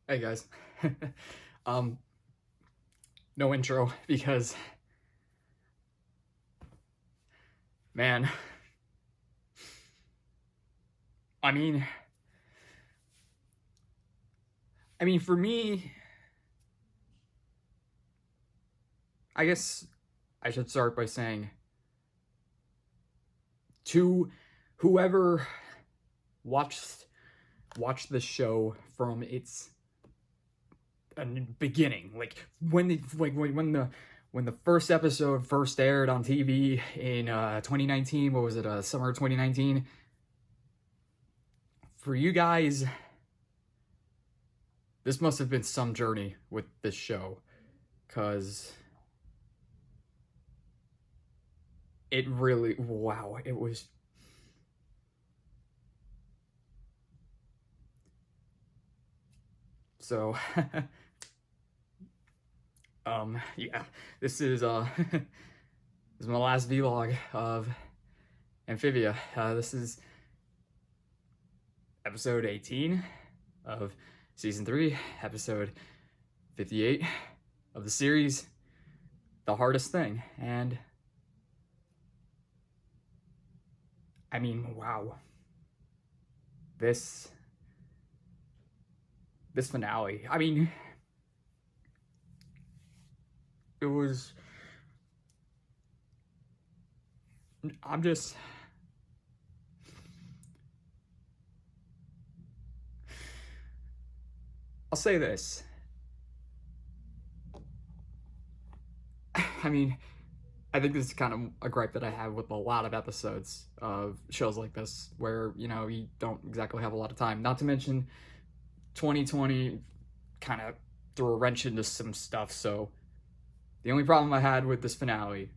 Hey guys. um no intro because man, I mean for me, I guess I should start by saying to whoever watched this show from its beginning, like when the first episode first aired on TV in 2019, what was it, summer 2019, for you guys, this must have been some journey with this show, because it really, wow, it was. So yeah, this is this is my last vlog of Amphibia. This is episode 18 of season 3, episode 58 of the series, The Hardest Thing. And I mean, wow, this finale, I mean, it was, I'm just, I'll say this. I mean, I think this is kind of a gripe that I have with a lot of episodes of shows like this, where, you know, you don't exactly have a lot of time. Not to mention, 2020 kind of threw a wrench into some stuff, so the only problem I had with this finale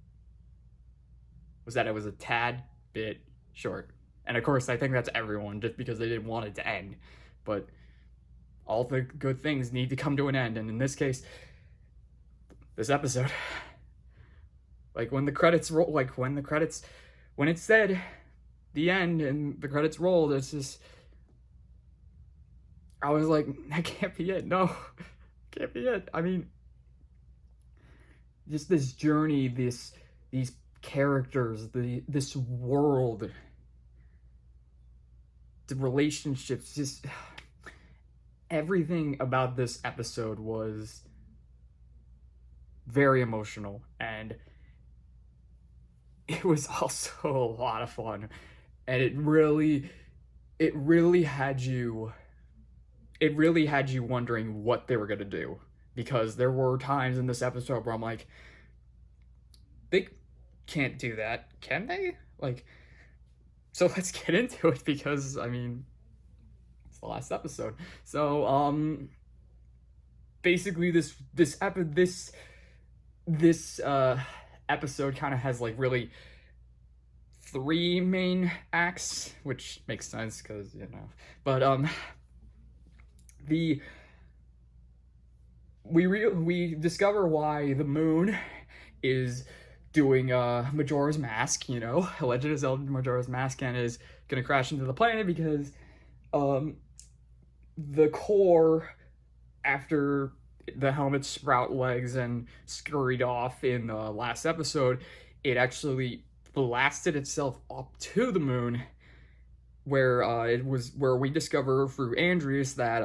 was that it was a tad bit short. And of course, I think that's everyone, just because they didn't want it to end. But all the good things need to come to an end, and in this case, this episode, like when the credits roll, when it said the end and the credits rolled, it's just, I was like, that can't be it. No, can't be it. I mean, just this journey, these characters, this world, the relationships, just everything about this episode was very emotional, and it was also a lot of fun. And it really had you wondering what they were going to do, because there were times in this episode where I'm like, they can't do that, can they? Like, so let's get into it, because I mean, it's the last episode. So basically this episode kind of has like really 3 main acts, which makes sense because, you know. But we discover why the moon is doing Majora's Mask, you know, Legend of Zelda Majora's Mask, and is gonna crash into the planet because the core, after the helmet sprout legs and scurried off in the last episode, it actually blasted itself up to the moon, where where we discover through Andreas that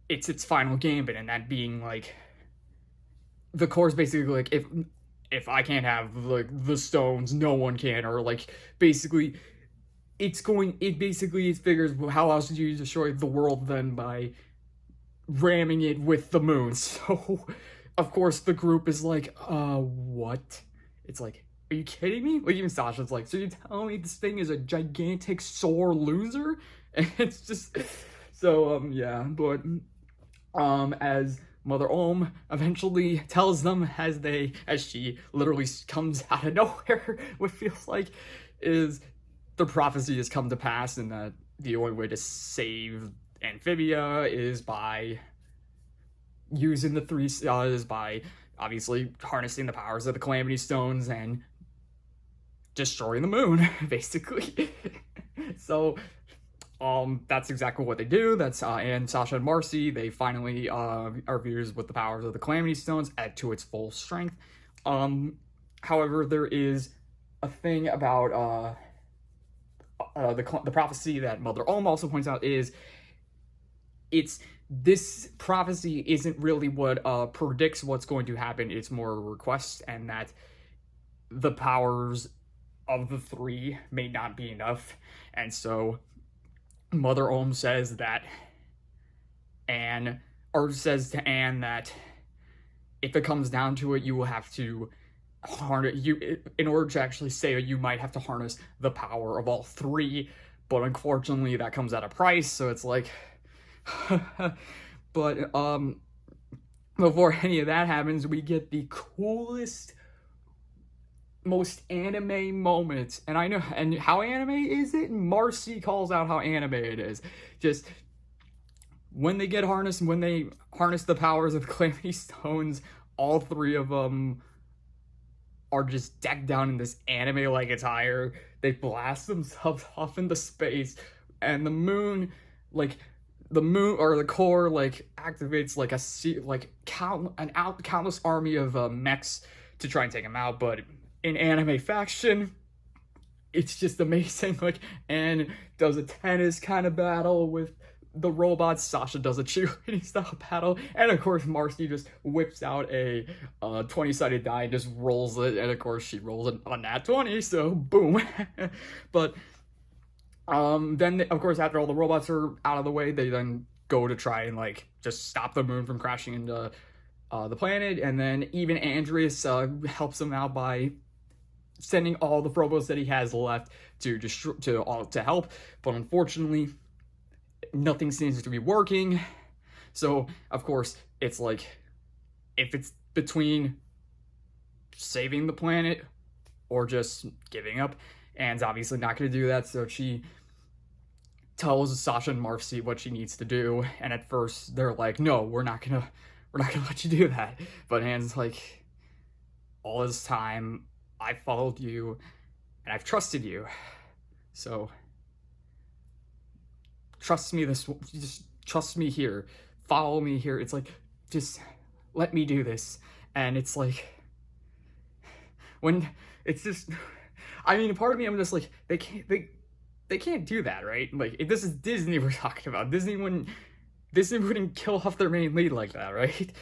it's its final gambit, and that being like, the core is basically like, if I can't have like the stones, no one can, or like basically it figures, how else do you destroy the world than by ramming it with the moon? So of course the group is like, what? It's like, are you kidding me? Like, even Sasha's like, so you telling me this thing is a gigantic sore loser? And it's just, so yeah. But as Mother Om eventually tells them, as she literally comes out of nowhere, what feels like, is the prophecy has come to pass, and that the only way to save Amphibia is by using the 3 is by obviously harnessing the powers of the Calamity Stones and destroying the moon, basically. So That's exactly what they do. That's and Sasha and Marcy, they finally are fused with the powers of the Calamity Stones at to its full strength. However, there is a thing about the prophecy that Mother Om also points out is this prophecy isn't really what predicts what's going to happen. It's more a request, and that the powers of the three may not be enough, and so Mother Om says that says to Anne that if it comes down to it, you will have to harness in order to actually save it. You might have to harness the power of all three, but unfortunately, that comes at a price. So it's like, but before any of that happens, we get the coolest, most anime moments. And I know, and how anime is it? Marcy calls out how anime it is. Just when they get harnessed, when they harness the powers of Calamity Stones, all three of them are just decked down in this anime-like attire. They blast themselves off into space, and the moon or the core activates countless army of mechs to try and take them out. But in anime faction, it's just amazing. Anne does a tennis kind of battle with the robots. Sasha does a cheerleading style battle, and of course Marcy just whips out a 20-sided die and just rolls it, and of course she rolls it on nat 20, so boom. But then of course, after all the robots are out of the way, they then go to try and just stop the moon from crashing into the planet, and then even Andreas helps them out by sending all the robots that he has left to help. But unfortunately, nothing seems to be working. So of course it's if it's between saving the planet or just giving up, Anne's obviously not going to do that, so she tells Sasha and Marcy what she needs to do. And at first they're like, no, we're not gonna let you do that. But Anne's like, all this time I've followed you and I've trusted you, so trust me just trust me here, follow me here. It's like, just let me do this. And it's like, when it's just, I mean, part of me, I'm just like, they can't do that, right? If this is Disney we're talking about, Disney wouldn't kill off their main lead like that, right?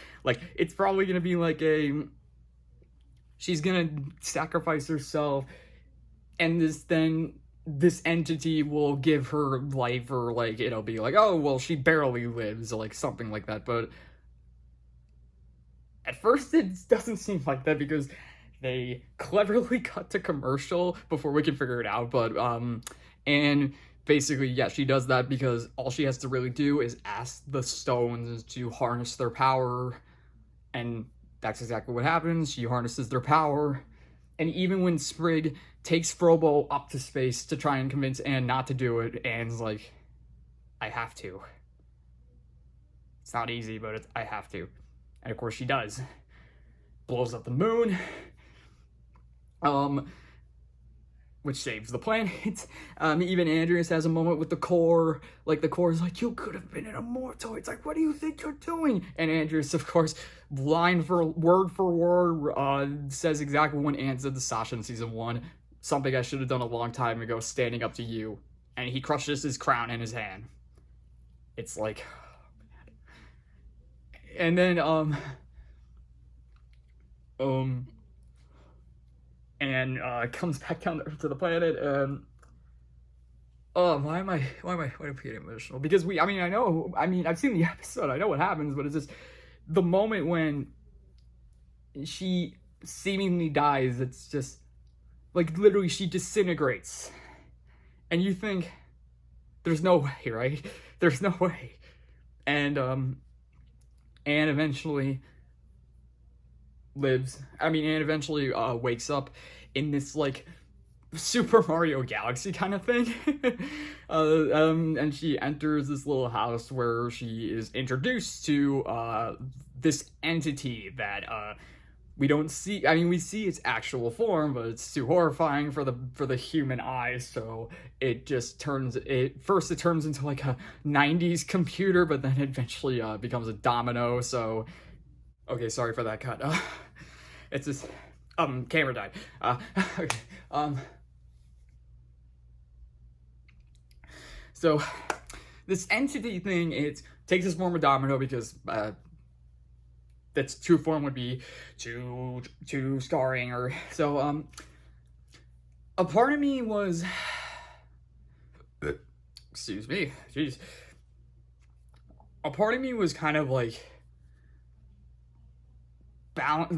It's probably gonna be she's gonna sacrifice herself, and this entity will give her life, or it'll be oh, well, she barely lives, something like that. But at first it doesn't seem like that, because they cleverly cut to commercial before we can figure it out. But and basically, yeah, she does that because all she has to really do is ask the stones to harness their power, and that's exactly what happens. She harnesses their power, and even when Sprig takes Frobo up to space to try and convince Anne not to do it, Anne's like, I have to. It's not easy, but I have to. And of course she does. Blows up the moon, which saves the planet. Even Andreas has a moment with the core. The core is like, you could have been an immortal. It's like, what do you think you're doing? And Andreas, of course, word for word, says exactly what Anne said to Sasha in season 1. Something I should have done a long time ago, standing up to you. And he crushes his crown in his hand. It's like, and then, and comes back down to the planet, and why am I getting emotional? Because I've seen the episode, I know what happens, but it's just the moment when she seemingly dies. It's just literally she disintegrates, and you think there's no way, right? There's no way. And Anne eventually lives. Anne eventually wakes up in this Super Mario Galaxy kind of thing. And she enters this little house where she is introduced to this entity that we don't see, I mean, we see its actual form, but it's too horrifying for the human eye, so it just turns it first it turns into like a 90s computer, but then eventually becomes a domino. So okay, sorry for that cut. It's just camera died. Okay. So this entity thing, it takes this form of domino because that's true form would be too scarring, or so. A part of me was, excuse me, jeez. A part of me was kind of like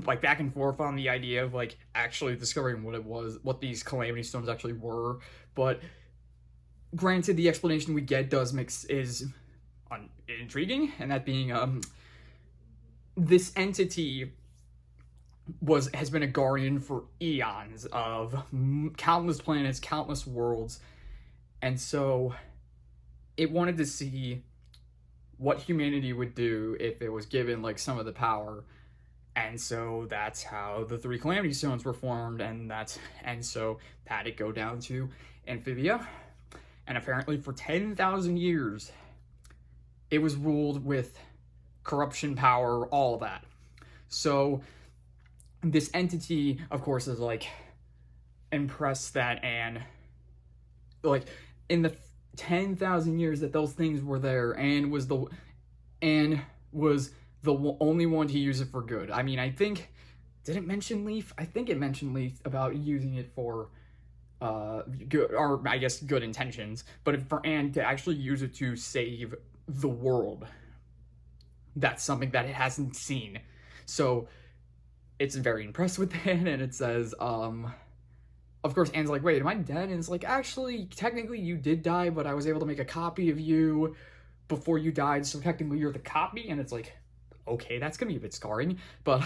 like back and forth on the idea of like actually discovering what it was, what these calamity stones actually were. But granted, the explanation we get is intriguing, and that being this entity has been a guardian for eons of countless planets, countless worlds, and so it wanted to see what humanity would do if it was given like some of the power. And so that's how the 3 calamity stones were formed, and so had it go down to Amphibia, and apparently for 10,000 years it was ruled with corruption, power, all that. So this entity, of course, is like impressed that Anne, like in the 10,000 years that those things were there, Anne was the only one to use it for good. I mean, I think, did it mention Leaf? I think it mentioned Leaf about using it for good, or I guess good intentions, but for Anne to actually use it to save the world, that's something that it hasn't seen. So it's very impressed with Anne, and it says, of course, Anne's like, wait, am I dead? And it's like, actually, technically you did die, but I was able to make a copy of you before you died, so technically you're the copy. And it's like, okay, that's gonna be a bit scarring. But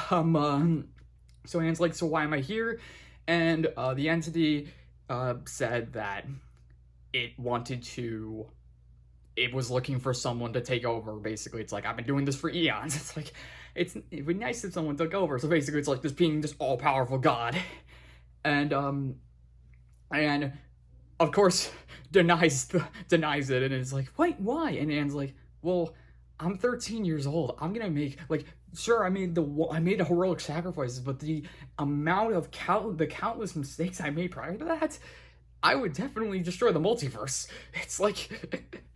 so Anne's like, so why am I here? And the entity said that it was looking for someone to take over. Basically, it's like, I've been doing this for eons. It's like, it'd be nice if someone took over. So basically, it's like this being this all-powerful god, and of course denies it, and it's like, wait, why? And Anne's like, well, I'm 13 years old. I'm gonna make, like, sure, I made the heroic sacrifices, but the amount of the countless mistakes I made prior to that, I would definitely destroy the multiverse. It's like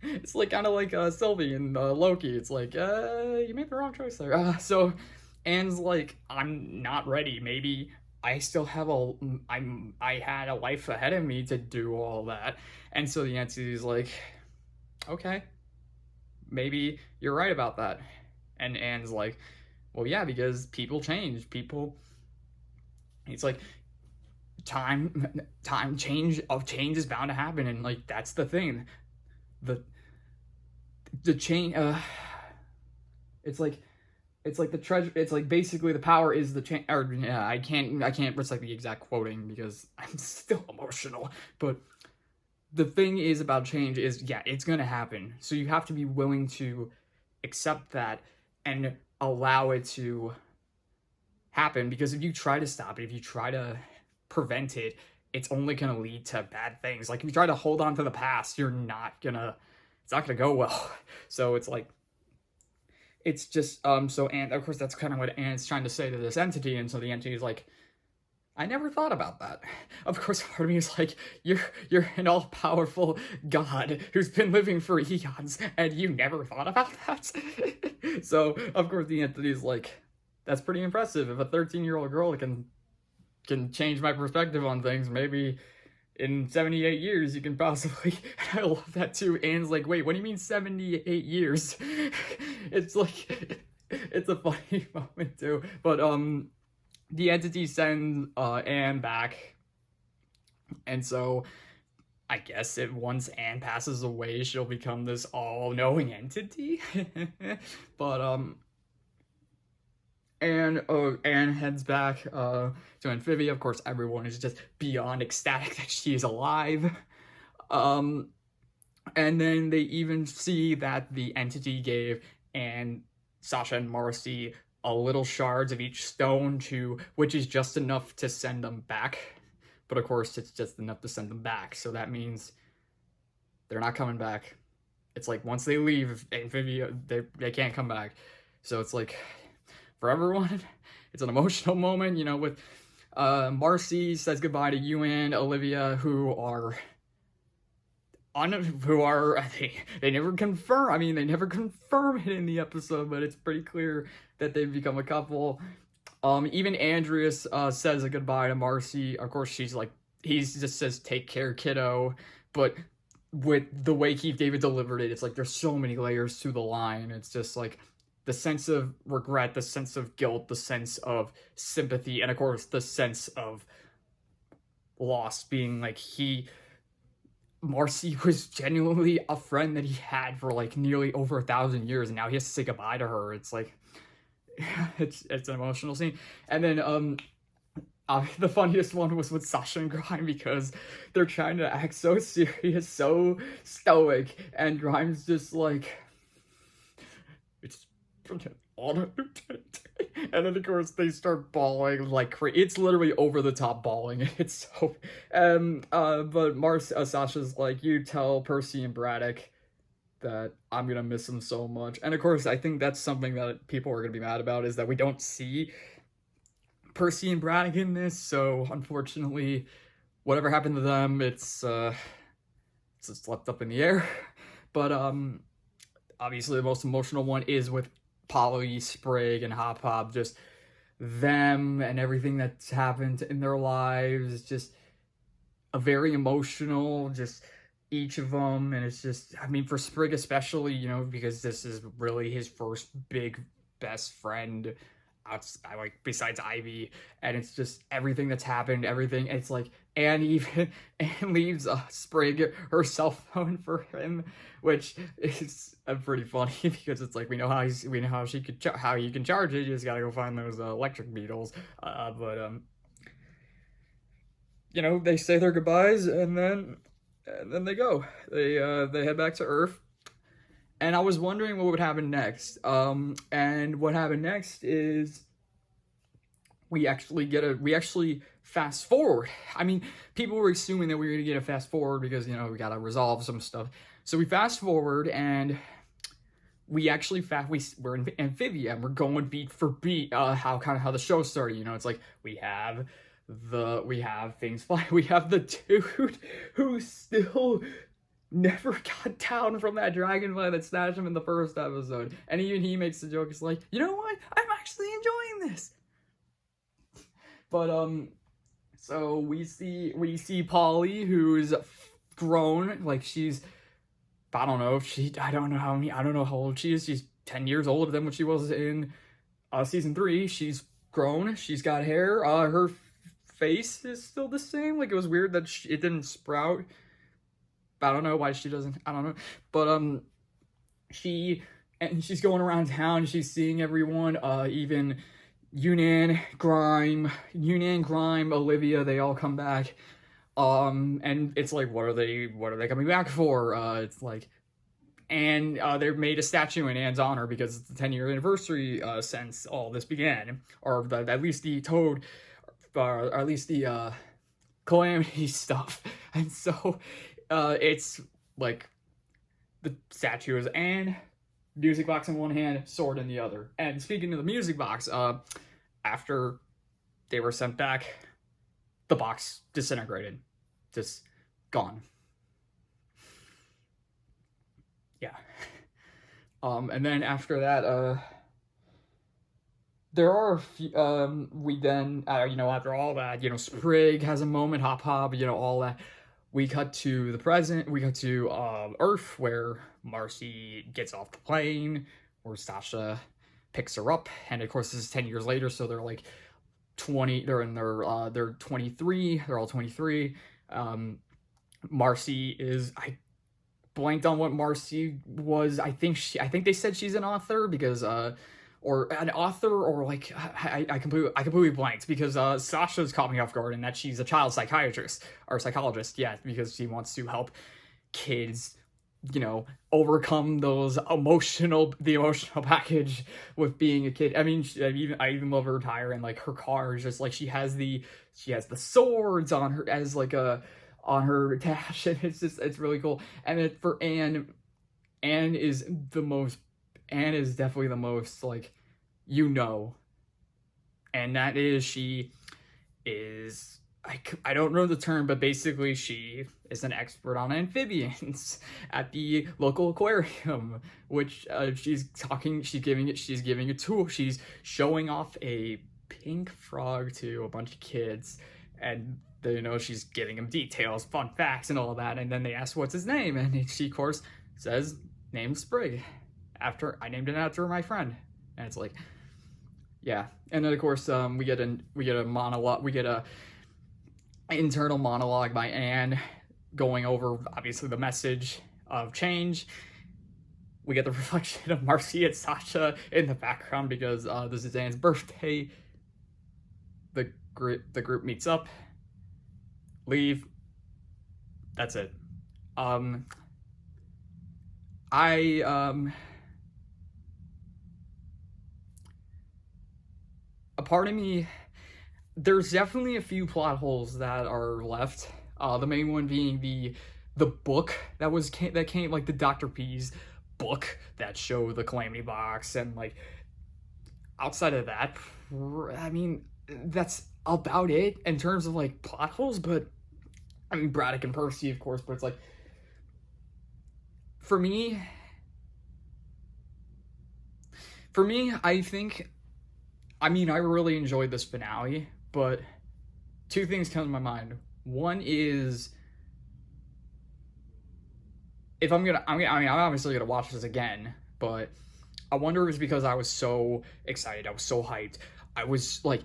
kind of like Sylvie and Loki. It's like, you made the wrong choice there. So Anne's like, I'm not ready. Maybe I still have I had a life ahead of me to do all that. And so the entity's like, okay, maybe you're right about that. And Anne's like, well, yeah, because people change. It's like, change is bound to happen, and like that's the thing. The change, it's like the treasure. It's like basically the power is the change. Or yeah, I can't recite the exact quoting because I'm still emotional. But the thing is about change is, yeah, it's gonna happen. So you have to be willing to accept that and allow it to happen. Because if you try to stop it, if you try to prevent it, it's only gonna lead to bad things. Like if you try to hold on to the past, it's not gonna go well. So it's like, it's just so, and of course that's kind of what Anne's trying to say to this entity, and so the entity is like, I never thought about that. Of course, part of me is like, you're an all-powerful god who's been living for eons, and you never thought about that? So, of course, the entity is like, that's pretty impressive. If a 13-year-old girl can change my perspective on things, maybe in 78 years you can possibly... I love that too. Anne's like, wait, what do you mean 78 years? It's like, it's a funny moment too. But, the entity sends Anne back, and so I guess once Anne passes away, she'll become this all-knowing entity. But Anne heads back to Amphibia. Of course, everyone is just beyond ecstatic that she is alive. And then they even see that the entity gave Sasha and Marcy a little shards of each stone which is just enough to send them back. But of course, it's just enough to send them back. So that means they're not coming back. It's like once they leave Amphibia, they can't come back. So it's like, for everyone, it's an emotional moment, with Marcy says goodbye to you and Olivia, who are they never confirm. I mean, they never confirm it in the episode, but it's pretty clear that they've become a couple. Even Andreas says a goodbye to Marcy. Of course, he just says, "Take care, kiddo," but with the way Keith David delivered it, it's like there's so many layers to the line. It's just like the sense of regret, the sense of guilt, the sense of sympathy, and of course the sense of loss, being like Marcy was genuinely a friend that he had for like nearly over 1,000 years, and now he has to say goodbye to her. It's like, it's an emotional scene. And then the funniest one was with Sasha and Grime, because they're trying to act so serious, so stoic, and Grime's just like, it's on. And then of course they start bawling like crazy. It's literally over the top bawling. It's so but Sasha's like, you tell Percy and Braddock that I'm gonna miss him so much. And of course I think that's something that people are gonna be mad about, is that we don't see Percy and Braddock in this. So unfortunately, whatever happened to them, it's just left up in the air. But obviously the most emotional one is with Polly, Sprig, and Hop Hop, just them and everything that's happened in their lives. Just a very emotional, just each of them. And it's just, I mean, for Sprig especially, because this is really his first big best friend besides Ivy, and it's just everything that's happened, everything. It's like Anne leaves Sprig her cell phone for him, which is pretty funny, because it's like we know how you can charge it. You just gotta go find those electric beetles. But they say their goodbyes, and then they go. They head back to Earth. And I was wondering what would happen next. And what happened next is we actually fast forward. I mean, people were assuming that we were going to get a fast forward because, we got to resolve some stuff. So we fast forward, and we actually we're in Amphibia, and we're going beat for beat, how the show started. It's like we have things fly. We have the dude who still never got down from that dragonfly that snatched him in the first episode. And even he makes the joke. It's like, you know what? I'm actually enjoying this. But so we see Polly, who's grown. Like, she's, I don't know how old she is. She's 10 years older than what she was in season 3. She's grown. She's got hair. Her face is still the same. Like, it was weird that it didn't sprout. I don't know why she doesn't. I don't know. But she's going around town. She's seeing everyone. Even Yunan, Grime, Olivia. They all come back. And it's like, what are they coming back for? It's like, and they made a statue in Anne's honor because it's the 10-year anniversary since all this began, or at least the Toad, or at least the Calamity stuff. And so it's like the statue is Anne, music box in one hand, sword in the other. And speaking of the music box, after they were sent back, the box disintegrated, just gone. Yeah. And then after that, there are a few, we then, after all that, Sprig has a moment, Hop Hop, all that. We cut to the present. We cut to Earth, where Marcy gets off the plane, where Sasha picks her up, and of course this is 10 years later, so they're like 20. They're in they're 23. They're all 23. Marcy is, I blanked on what Marcy was. I think they said she's an author, because or an author, or like I completely blanked, because Sasha's caught me off guard, and that she's a child psychiatrist or psychologist. Yeah, because she wants to help kids overcome the emotional package with being a kid. I mean, I even love her attire, and like her car is just like she has the swords on her as like on her dash, and it's really cool. And then for Anne is definitely the most like, and that is she is I don't know the term, but basically she is an expert on amphibians at the local aquarium, which she's giving a tour. She's showing off a pink frog to a bunch of kids, and she's giving them details, fun facts, and all that. And then they ask what's his name, and she of course says, "Named Sprig, I named it after my friend." And it's like, yeah. And then of course we get a monologue, we get a internal monologue by Anne going over obviously the message of change. We get the reflection of Marcy and Sasha in the background because this is Anne's birthday. The group meets up, leave. That's it. A part of me, there's definitely a few plot holes that are left. The main one being the book that came like the Dr. P's book that showed the calamity box, and like outside of that, I mean, that's about it in terms of like plot holes. But I mean, Braddock and Percy, of course, but it's like, for me, I think, I mean, I really enjoyed this finale, but two things come to my mind. One is, I'm obviously gonna watch this again, but I wonder if it's because I was so excited, I was so hyped. I was like,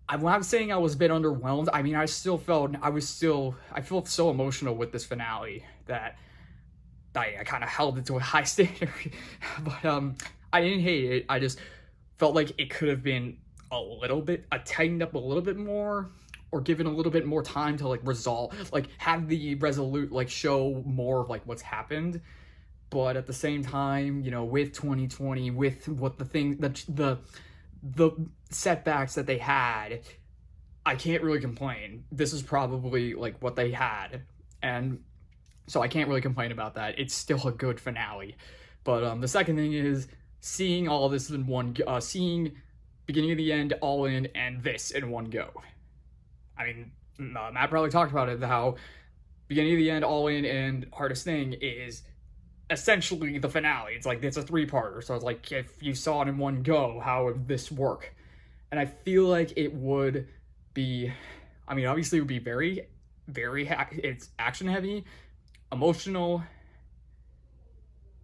I'm not saying I was a bit underwhelmed. I mean, I felt so emotional with this finale that I kind of held it to a high standard. But I didn't hate it. I just felt like it could have been tightened up a little bit more, or given a little bit more time to like resolve, like have the resolute, like show more of like what's happened. But at the same time, with 2020, with what the setbacks that they had, I can't really complain. This is probably like what they had, and so I can't really complain about that. It's still a good finale. But the second thing is seeing all this in one, seeing beginning of the end, all in, and this in one go. I mean, Matt probably talked about it, how beginning of the end, all in, and hardest thing is essentially the finale. It's like, it's a 3-parter, so it's like, if you saw it in one go, how would this work? And I feel like it would be, I mean, obviously it would be very, very, it's action heavy, emotional,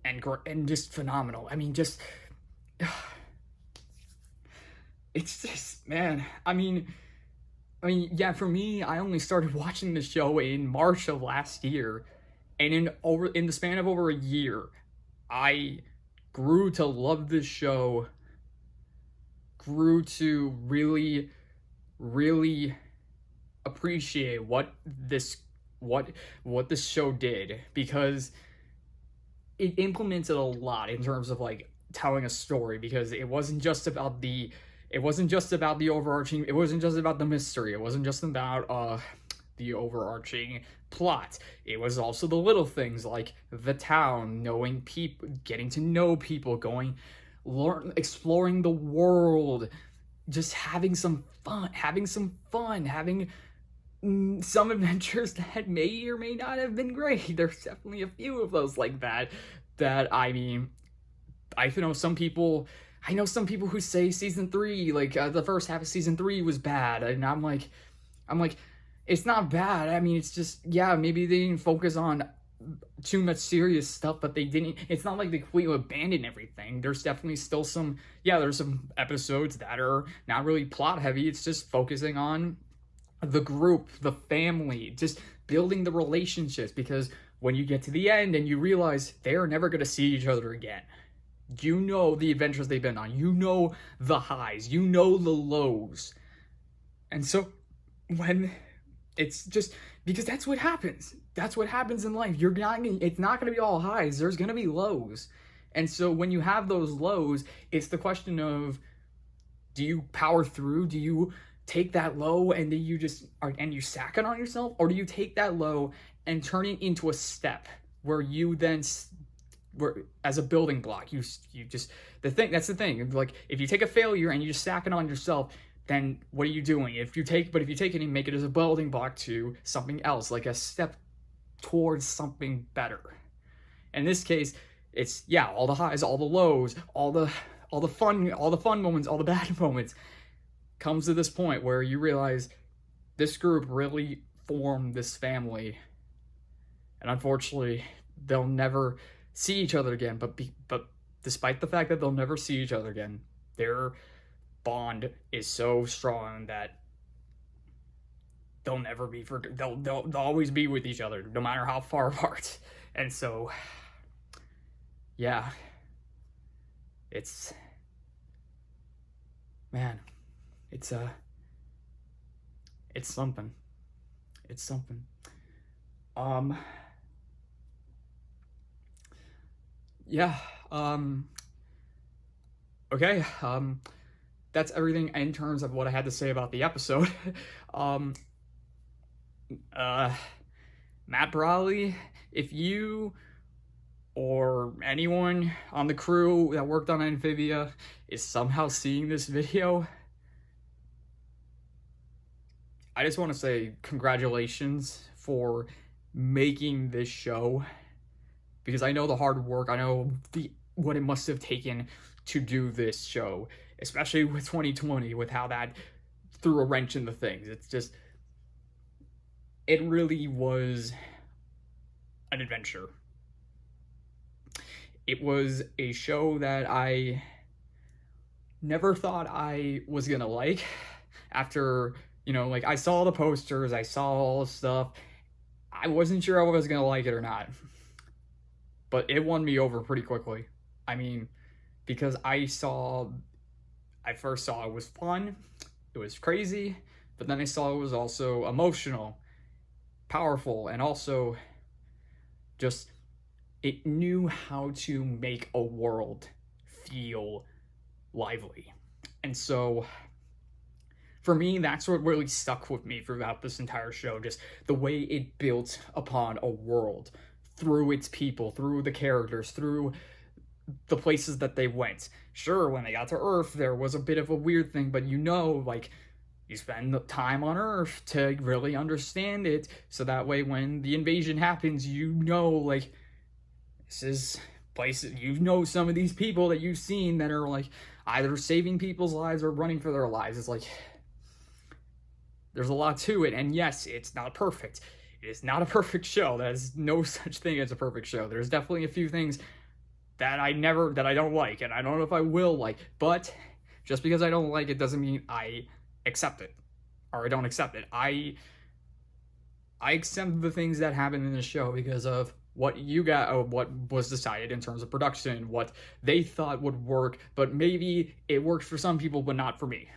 and just phenomenal. I mean, just, it's just, man, I mean, yeah, for me, I only started watching the show in March of last year, and in the span of over a year, I grew to love this show, grew to really, really appreciate what this show did, because it implemented a lot in terms of like telling a story, because it wasn't just about the overarching, it wasn't just about the mystery, it wasn't just about the overarching plot. It was also the little things like the town, knowing people, getting to know people, exploring the world, just having some fun, having some adventures that may or may not have been great. There's definitely a few of those like that, I mean, I know some people who say season 3, like the first half of season 3 was bad, and I'm like, it's not bad. I mean, it's just, yeah, maybe they didn't focus on too much serious stuff, but it's not like they completely abandoned everything. There's definitely still there's some episodes that are not really plot heavy. It's just focusing on the group, the family, just building the relationships, because when you get to the end and you realize they're never going to see each other again, the adventures they've been on, the highs, the lows. And so when you get to the end and you realize they're never going to see each other again, the adventures they've been on, the highs, the lows. And so when you get to the end and you realize they're never going to see each other again, the adventures they've been on, the highs, the lows. And so when you get to the end and you realize they're never going to see each other again, you know the adventures they've been on, the highs, the lows. And so when It's just because that's what happens. That's what happens in life. It's not going to be all highs. There's going to be lows. And so when you have those lows, it's the question of, do you power through? Do you take that low and then you sack it on yourself? Or do you take that low and turn it into a step where you then, as a building block, that's the thing. Like, if you take a failure and you just sack it on yourself, then what are you doing? If you take it and make it as a building block to something else, like a step towards something better. In this case, it's all the highs, all the lows, all the fun moments, all the bad moments, comes to this point where you realize this group really formed this family, and unfortunately, they'll never see each other again. But despite the fact that they'll never see each other again, their bond is so strong that they'll never be they'll always be with each other, no matter how far apart. And so, yeah, it's something. It's something. Yeah. Okay. That's everything in terms of what I had to say about the episode. Matt Brawley, if you or anyone on the crew that worked on Amphibia is somehow seeing this video, I just want to say congratulations for making this show, because I know the hard work, I know what it must have taken to do this show, especially with 2020, with how that threw a wrench into things. It really was an adventure. It was a show that I never thought I was gonna like. After, I saw the posters, I saw all the stuff, I wasn't sure I was gonna like it or not. But it won me over pretty quickly. I mean, because I first saw it was fun, it was crazy, but then I saw it was also emotional, powerful, and also just, it knew how to make a world feel lively. And so, for me, that's what really stuck with me throughout this entire show, just the way it built upon a world, through its people, through the characters, through the places that they went. Sure, when they got to Earth, there was a bit of a weird thing, but you spend the time on Earth to really understand it, so that way when the invasion happens, this is places, some of these people that you've seen that are either saving people's lives or running for their lives. It's there's a lot to it, and yes, it's not perfect. It is not a perfect show. There's no such thing as a perfect show. There's definitely a few things that I don't like, and I don't know if I will like, but just because I don't like it doesn't mean I accept it, or I don't accept it. I accept the things that happen in the show because of what was decided in terms of production, what they thought would work, but maybe it works for some people, but not for me.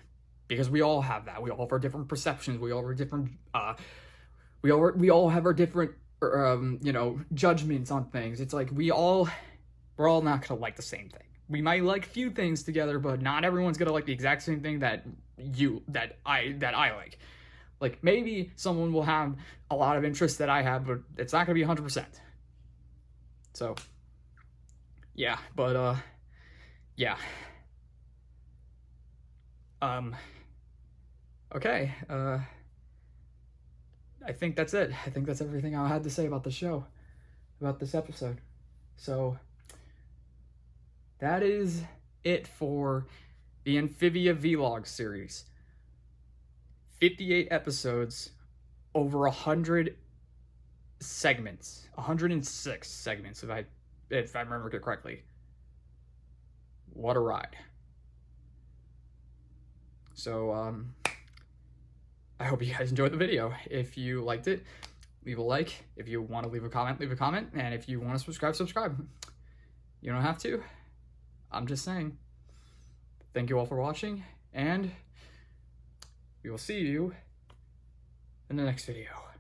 Because we all have that. We all have our different perceptions. We all have our different, we all have our different, judgments on things. It's we're all not gonna like the same thing. We might like a few things together, but not everyone's gonna like the exact same thing that I like. Maybe someone will have a lot of interests that I have, but it's not gonna be 100%. So, yeah, but, yeah. Okay, I think that's it. I think that's everything I had to say about the show, about this episode. So, that is it for the Amphibia Vlog series. 58 episodes, over 100 segments, 106 segments, if I remember it correctly. What a ride. So, I hope you guys enjoyed the video. If you liked it, leave a like. If you want to leave a comment, leave a comment. And if you want to subscribe, subscribe. You don't have to. I'm just saying. Thank you all for watching, and we will see you in the next video.